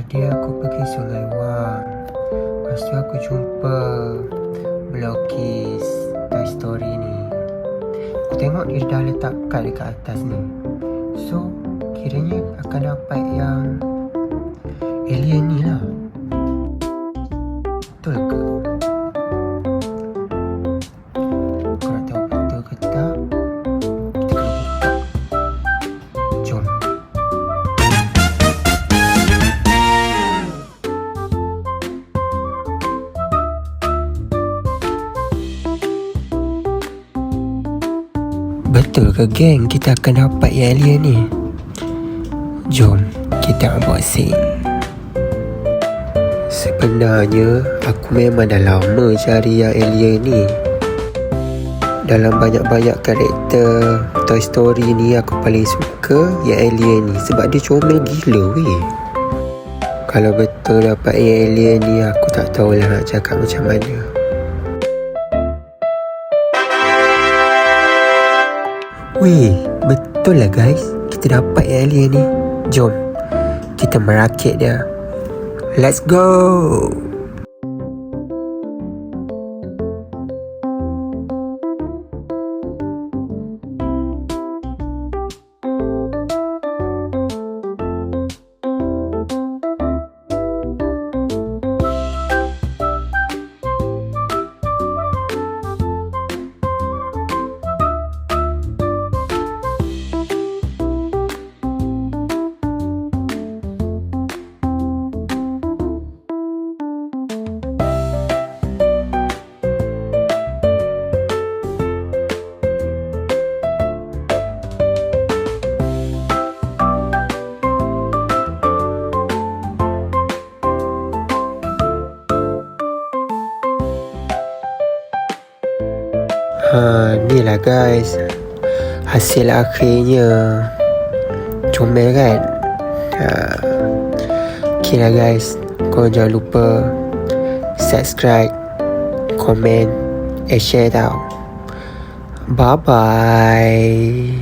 Tadi aku pergi Sungai Wang. Lepas tu aku jumpa melukis Toy Story ni. Aku tengok dia dah letak kad dekat atas ni. So kiranya akan dapat yang alien ni lah. Betul ke? Kau nak tahu betul ke tak? Kita kena buka. Jom. Betul ke geng kita akan dapat yang alien ni? Jom kita unboxing. Sebenarnya aku memang dah lama cari yang alien ni. Dalam banyak-banyak karakter Toy Story ni, aku paling suka yang alien ni sebab dia comel gila weh. Kalau betul dapat yang alien ni, aku tak tahulah nak cakap macam mana. Weh, betul lah guys, kita dapat yang alien ni. Jom kita merakit dia. Let's go. Ni lah guys, hasil akhirnya. Comel kan? Okay lah guys, korang jangan lupa subscribe, komen, share tau. Bye bye.